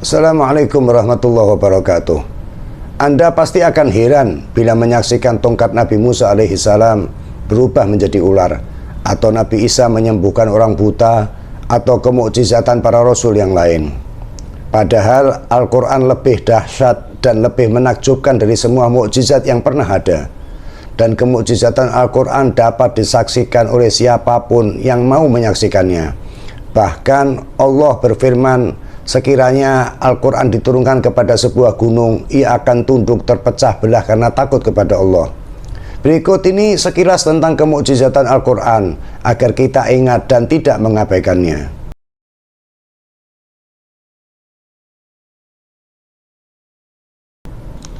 Assalamualaikum warahmatullahi wabarakatuh. Anda pasti akan heran bila menyaksikan tongkat Nabi Musa alaihissalam berubah menjadi ular, atau Nabi Isa menyembuhkan orang buta, atau kemukjizatan para rasul yang lain. Padahal Al-Quran lebih dahsyat dan lebih menakjubkan dari semua mukjizat yang pernah ada. Dan kemukjizatan Al-Quran dapat disaksikan oleh siapapun yang mau menyaksikannya. Bahkan Allah berfirman, sekiranya Al-Quran diturunkan kepada sebuah gunung, ia akan tunduk terpecah belah karena takut kepada Allah. Berikut ini sekilas tentang kemukjizatan Al-Quran, agar kita ingat dan tidak mengabaikannya.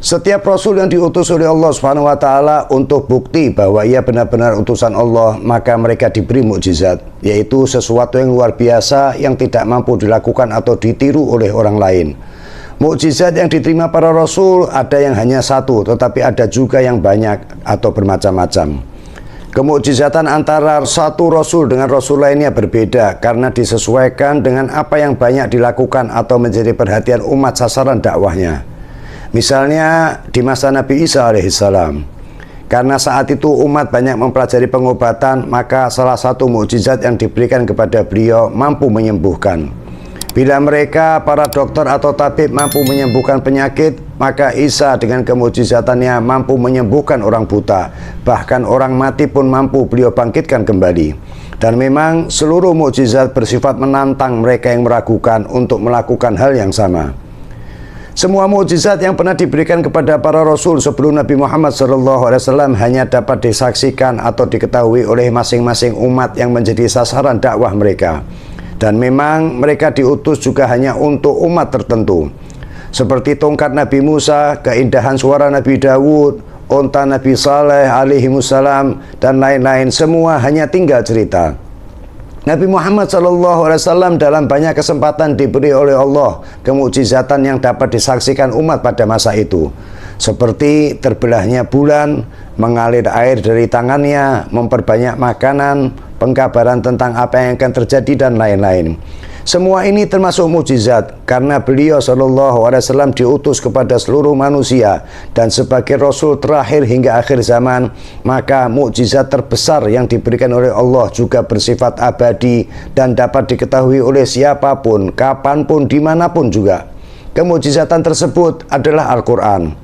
Setiap Rasul yang diutus oleh Allah SWT untuk bukti bahwa ia benar-benar utusan Allah, maka mereka diberi mukjizat, yaitu sesuatu yang luar biasa yang tidak mampu dilakukan atau ditiru oleh orang lain. Mukjizat yang diterima para Rasul ada yang hanya satu, tetapi ada juga yang banyak atau bermacam-macam. Kemukjizatan antara satu Rasul dengan Rasul lainnya berbeda karena disesuaikan dengan apa yang banyak dilakukan atau menjadi perhatian umat sasaran dakwahnya. Misalnya di masa Nabi Isa alaihissalam, karena saat itu umat banyak mempelajari pengobatan, maka salah satu mukjizat yang diberikan kepada beliau mampu menyembuhkan. Bila mereka para dokter atau tabib mampu menyembuhkan penyakit, maka Isa dengan kemukjizatannya mampu menyembuhkan orang buta, bahkan orang mati pun mampu beliau bangkitkan kembali. Dan memang seluruh mukjizat bersifat menantang mereka yang meragukan untuk melakukan hal yang sama. Semua mukjizat yang pernah diberikan kepada para Rasul sebelum Nabi Muhammad SAW hanya dapat disaksikan atau diketahui oleh masing-masing umat yang menjadi sasaran dakwah mereka. Dan memang mereka diutus juga hanya untuk umat tertentu. Seperti tongkat Nabi Musa, keindahan suara Nabi Dawud, onta Nabi Saleh alaihimussalam, dan lain-lain, semua hanya tinggal cerita. Nabi Muhammad SAW dalam banyak kesempatan diberi oleh Allah kemukjizatan yang dapat disaksikan umat pada masa itu, seperti terbelahnya bulan, mengalir air dari tangannya, memperbanyak makanan, pengkabaran tentang apa yang akan terjadi, dan lain-lain. Semua ini termasuk mukjizat karena beliau SAW diutus kepada seluruh manusia dan sebagai Rasul terakhir hingga akhir zaman, maka mukjizat terbesar yang diberikan oleh Allah juga bersifat abadi dan dapat diketahui oleh siapapun, kapanpun, dimanapun juga. Kemukjizatan tersebut adalah Al-Quran.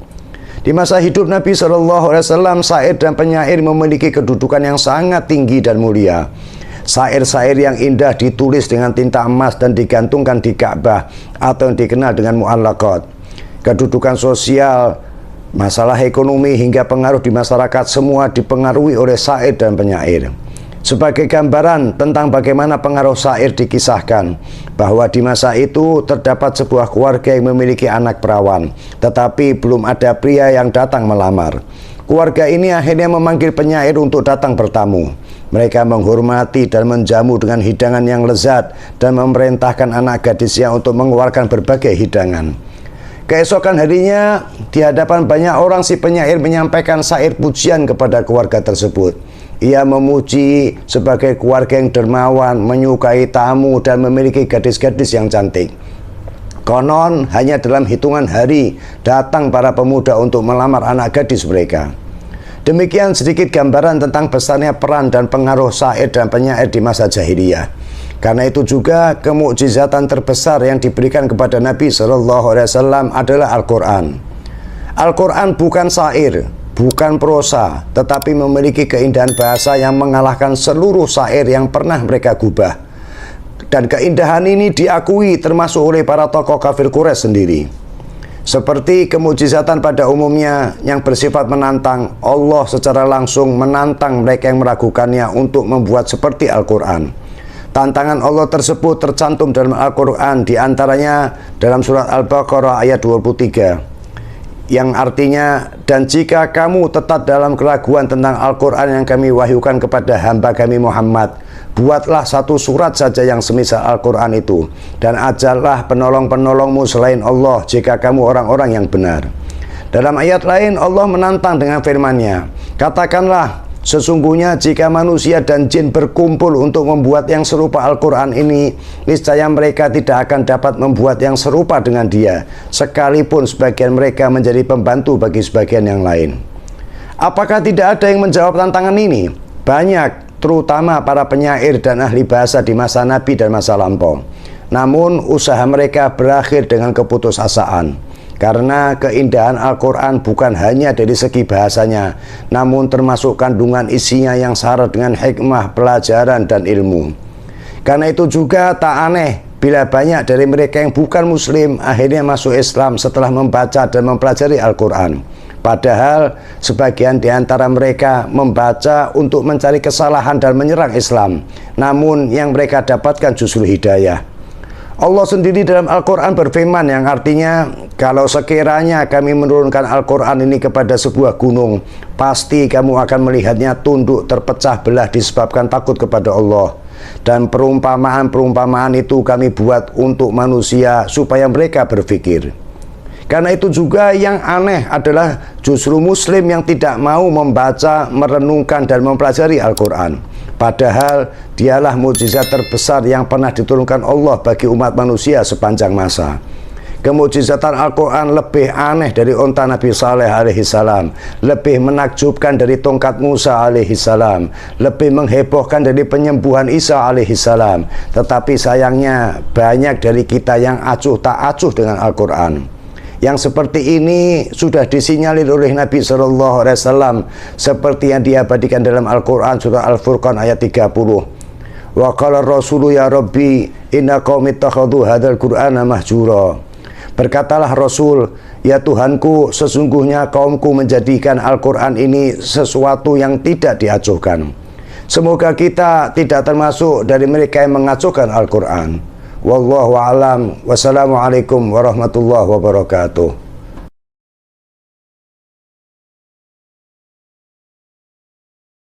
Di masa hidup Nabi SAW, syair dan penyair memiliki kedudukan yang sangat tinggi dan mulia. Syair-syair yang indah ditulis dengan tinta emas dan digantungkan di Ka'bah atau yang dikenal dengan mu'allaqat. Kedudukan sosial, masalah ekonomi hingga pengaruh di masyarakat semua dipengaruhi oleh syair dan penyair. Sebagai gambaran tentang bagaimana pengaruh syair dikisahkan, bahwa di masa itu terdapat sebuah keluarga yang memiliki anak perawan, tetapi belum ada pria yang datang melamar. Keluarga ini akhirnya memanggil penyair untuk datang bertamu. Mereka menghormati dan menjamu dengan hidangan yang lezat dan memerintahkan anak gadisnya untuk mengeluarkan berbagai hidangan. Keesokan harinya, di hadapan banyak orang, si penyair menyampaikan syair pujian kepada keluarga tersebut. Ia memuji sebagai keluarga yang dermawan, menyukai tamu, dan memiliki gadis-gadis yang cantik. Konon hanya dalam hitungan hari datang para pemuda untuk melamar anak gadis mereka. Demikian sedikit gambaran tentang besarnya peran dan pengaruh syair dan penyair di masa jahiliyah. Karena itu juga kemukjizatan terbesar yang diberikan kepada Nabi SAW adalah Al-Quran. Al-Quran bukan syair, bukan prosa, tetapi memiliki keindahan bahasa yang mengalahkan seluruh syair yang pernah mereka gubah. Dan keindahan ini diakui termasuk oleh para tokoh kafir Quraisy sendiri. Seperti kemukjizatan pada umumnya yang bersifat menantang, Allah secara langsung menantang mereka yang meragukannya untuk membuat seperti Al-Quran. Tantangan Allah tersebut tercantum dalam Al-Quran, diantaranya dalam surat Al-Baqarah ayat 23. Yang artinya, dan jika kamu tetap dalam keraguan tentang Al-Quran yang kami wahyukan kepada hamba kami Muhammad, buatlah satu surat saja yang semisal Al-Quran itu, dan ajarlah penolong-penolongmu selain Allah jika kamu orang-orang yang benar. Dalam ayat lain Allah menantang dengan firman-Nya, katakanlah, Sesungguhnya jika manusia dan jin berkumpul untuk membuat yang serupa Al-Quran ini, niscaya mereka tidak akan dapat membuat yang serupa dengan dia, sekalipun sebagian mereka menjadi pembantu bagi sebagian yang lain. Apakah tidak ada yang menjawab tantangan ini? Banyak, terutama para penyair dan ahli bahasa di masa Nabi dan masa lampau. Namun usaha mereka berakhir dengan keputusasaan. Karena keindahan Al-Quran bukan hanya dari segi bahasanya, namun termasuk kandungan isinya yang syarat dengan hikmah, pelajaran, dan ilmu. Karena itu juga tak aneh bila banyak dari mereka yang bukan muslim akhirnya masuk Islam setelah membaca dan mempelajari Al-Quran. Padahal sebagian di antara mereka membaca untuk mencari kesalahan dan menyerang Islam, namun yang mereka dapatkan justru hidayah. Allah sendiri dalam Al-Quran berfirman yang artinya, kalau sekiranya kami menurunkan Al-Quran ini kepada sebuah gunung, pasti kamu akan melihatnya tunduk terpecah belah disebabkan takut kepada Allah. Dan perumpamaan-perumpamaan itu kami buat untuk manusia supaya mereka berpikir. Karena itu juga yang aneh adalah justru muslim yang tidak mau membaca, merenungkan, dan mempelajari Al-Quran. Padahal dialah mukjizat terbesar yang pernah diturunkan Allah bagi umat manusia sepanjang masa. Kemukjizatan Al-Quran lebih aneh dari onta Nabi Saleh alaihissalam, lebih menakjubkan dari tongkat Musa alaihissalam, lebih menghebohkan dari penyembuhan Isa alaihissalam. Tetapi sayangnya banyak dari kita yang acuh tak acuh dengan Al-Quran. Yang seperti ini sudah disinyalir oleh Nabi SAW seperti yang diabadikan dalam Al-Quran surah Al-Furqan ayat 30. Wa qala rasulu ya Rabbi inna qaumi ittakhadhu hadzal Qur'ana mahjura. Berkatalah Rasul, ya Tuhanku, sesungguhnya kaumku menjadikan Al-Quran ini sesuatu yang tidak diacuhkan. Semoga kita tidak termasuk dari mereka yang mengacuhkan Al-Quran. Wallahu a'lam. Wassalamualaikum warahmatullahi wabarakatuh.